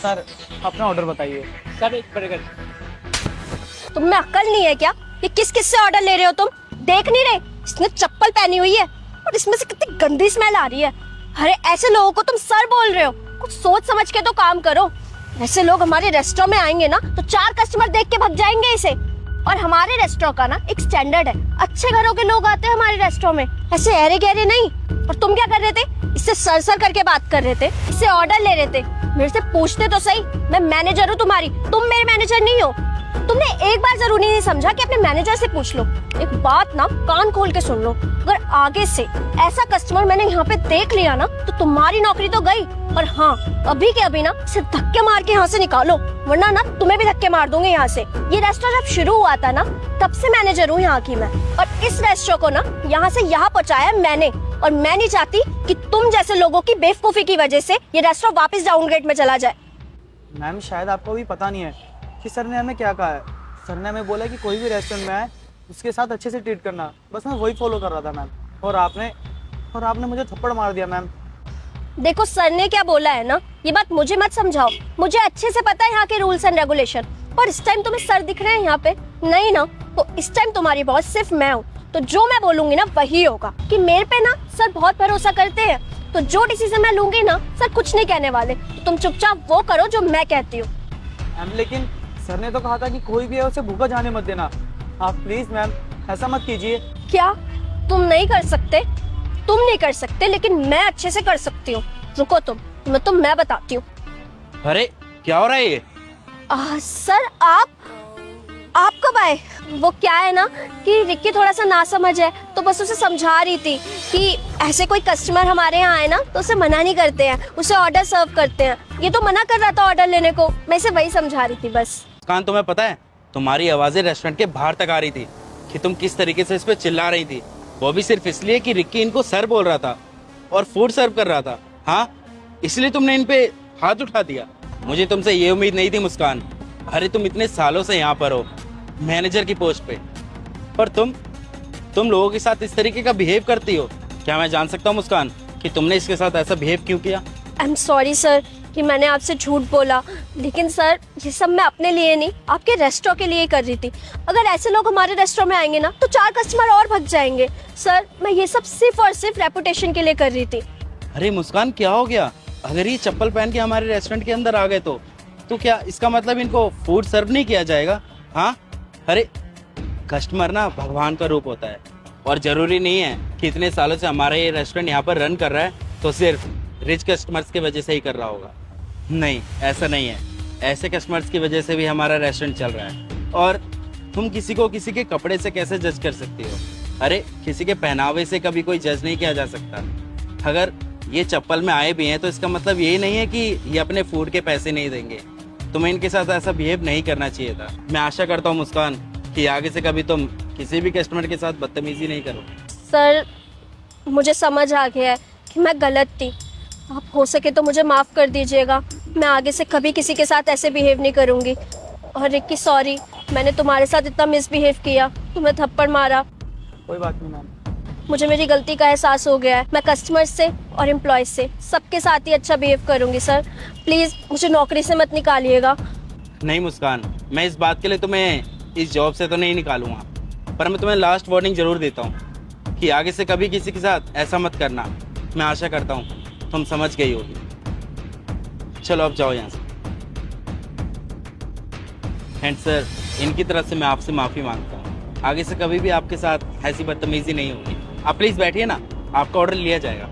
Sir अपना order बताइए। Sir एक बर्गर। तुम में अक्ल नहीं है क्या? ये किस किस से ऑर्डर ले रहे हो तुम? देख नहीं रहे इसने चप्पल पहनी हुई है और इसमें से कितनी गंदी स्मेल आ रही है। अरे ऐसे लोगों को तुम सर बोल रहे हो? कुछ सोच समझ के तो काम करो। ऐसे लोग हमारे रेस्टोरेंट में आएंगे ना तो 4 कस्टमर देख के भग जाएंगे इसे। और हमारे रेस्टोरेंट का ना एक स्टैंडर्ड है, अच्छे घरों के लोग आते हैं हमारे रेस्टोरेंट में, ऐसे अरे गहरे नहीं। और तुम क्या कर रहे थे? इससे सर करके बात कर रहे थे, इससे ऑर्डर ले रहे थे। मेरे से पूछते तो सही, मैं मैनेजर हूँ तुम्हारी, तुम मेरे मैनेजर नहीं हो। तुमने एक बार जरूरी नहीं समझा कि अपने मैनेजर से पूछ लो। एक बात ना कान खोल के सुन लो, अगर आगे से ऐसा कस्टमर मैंने यहाँ पे देख लिया ना तो तुम्हारी नौकरी तो गई। और हाँ, अभी के अभी ना सिर्फ धक्के मार के यहाँ से निकालो, वरना ना तुम्हें भी धक्के मार दूंगी यहाँ से। ये रेस्टोरेंट जब शुरू हुआ था ना तब से मैनेजर हूँ यहाँ की मैं, और इस रेस्टोरेंट को ना यहाँ से यहाँ पहुँचाया मैंने। और मैं नहीं चाहती कि तुम जैसे लोगों की बेवकूफी की वजह से ये रेस्टोरेंट वापस डाउनग्रेड में चला जाए। मैम शायद आपको भी पता नहीं है कि सर ने हमें क्या कहा है। सर ने हमें बोला कि कोई भी रेस्टोरेंट में आए उसके साथ अच्छे से ट्रीट करना, बस मैं वही फॉलो कर रहा था मैम। और आपने मुझे थप्पड़ मार दिया मैम। देखो सर ने क्या बोला है ना, ये बात मुझे मत समझाओ, मुझे अच्छे से पता है यहाँ के रूल्स एंड रेगुलेशन। और इस टाइम तुम्हें सर दिख रहे हैं यहाँ पे? नहीं ना, तो इस टाइम तुम्हारी बॉस सिर्फ मैं हूँ। तो जो मैं बोलूंगी ना वही होगा। कि मेरे पे ना सर बहुत भरोसा करते हैं, तो जो डिसीजन मैं लूंगी ना सर कुछ नहीं कहने वाले। तो तुम चुपचाप वो करो जो मैं कहती हूँ। मैम लेकिन सर ने तो कहा था कि कोई भी है उसे भूखा जाने मत देना। आप प्लीज मैम ऐसा मत कीजिए। क्या तुम नहीं कर सकते? तुम नहीं कर सकते, लेकिन मैं अच्छे से कर सकती हूँ। रुको तुम मैं बताती हूँ। अरे क्या हो रहा है ये? सर आप कब आए? वो क्या है ना कि रिक्की थोड़ा सा नासमझ है, तो बस उसे समझा रही थी कि ऐसे कोई कस्टमर हमारे यहाँ आए ना तो उसे मना नहीं करते हैं, उसे ऑर्डर सर्व करते हैं। ये तो मना कर रहा था ऑर्डर लेने को, मैं इसे वही समझा रही थी बस। कान, तुम्हें पता है तुम्हारी आवाजें रेस्टोरेंट के बाहर तक आ रही थी कि तुम किस तरीके से इस पे चिल्ला रही थी, वो भी सिर्फ इसलिए कि रिक्की इनको सर बोल रहा था और फूड सर्व कर रहा था। हाँ, इसलिए तुमने इन पे हाथ उठा दिया। मुझे तुमसे ये उम्मीद नहीं थी मुस्कान। अरे तुम इतने सालों से यहाँ पर हो, मैनेजर की पोस्ट पे, पर तुम लोगों के साथ इस तरीके का बिहेव करती हो। क्या मैं जान सकता हूँ मुस्कान कि तुमने इसके साथ ऐसा बिहेव क्यों किया? आई एम सॉरी सर कि मैंने आपसे झूठ बोला, लेकिन सर ये सब मैं अपने लिए नहीं आपके रेस्टोरेंट के लिए कर रही थी। अगर ऐसे लोग हमारे रेस्टोरेंट में आएंगे ना तो 4 कस्टमर और भग जाएंगे। सर मैं ये सब सिर्फ और सिर्फ रेपुटेशन के लिए कर रही थी। अरे मुस्कान क्या हो गया? अगर ये चप्पल पहन के हमारे रेस्टोरेंट के अंदर आ गए तो क्या इसका मतलब इनको फूड सर्व नहीं किया जाएगा? हाँ, अरे कस्टमर ना भगवान का रूप होता है, और जरूरी नहीं है कि इतने सालों से हमारा ये रेस्टोरेंट यहाँ पर रन कर रहा है तो सिर्फ रिच कस्टमर्स की वजह से ही कर रहा होगा। नहीं, ऐसा नहीं है। ऐसे कस्टमर्स की वजह से भी हमारा रेस्टोरेंट चल रहा है। और तुम किसी को किसी के कपड़े से कैसे जज कर सकती हो? अरे किसी के पहनावे से कभी कोई जज नहीं किया जा सकता। अगर ये चप्पल में आए भी हैं तो इसका मतलब यही नहीं है कि ये अपने फूड के पैसे नहीं देंगे। तुम्हें इनके साथ ऐसा बिहेव नहीं करना चाहिए था। मैं आशा करता हूँ मुस्कान कि आगे से कभी तुम किसी भी कस्टमर के साथ बदतमीजी नहीं करो। सर मुझे समझ आ गया है कि मैं गलत थी, आप हो सके तो मुझे माफ़ कर दीजिएगा। मैं आगे से कभी किसी के साथ ऐसे बिहेव नहीं करूँगी। और रिक्की सॉरी, मैंने तुम्हारे साथ इतना मिसबिहेव किया, तुम्हें थप्पड़ मारा। कोई बात नहीं मैम, मुझे मेरी गलती का एहसास हो गया है। मैं कस्टमर से और एम्प्लॉयज से सबके साथ ही अच्छा बिहेव करूँगी। सर प्लीज़ मुझे नौकरी से मत निकालिएगा। नहीं मुस्कान, मैं इस बात के लिए तुम्हें इस जॉब से तो नहीं निकालूंगा, पर मैं तुम्हें लास्ट वार्निंग जरूर देता हूँ कि आगे से कभी किसी के साथ ऐसा मत करना। मैं आशा करता हूँ तुम समझ गई होगी। चलो अब जाओ यहाँ से। एंड सर, इनकी तरफ से मैं आपसे माफ़ी मांगता हूँ। आगे से कभी भी आपके साथ ऐसी बदतमीजी नहीं होगी। आप प्लीज़ बैठिए ना, आपका ऑर्डर लिया जाएगा।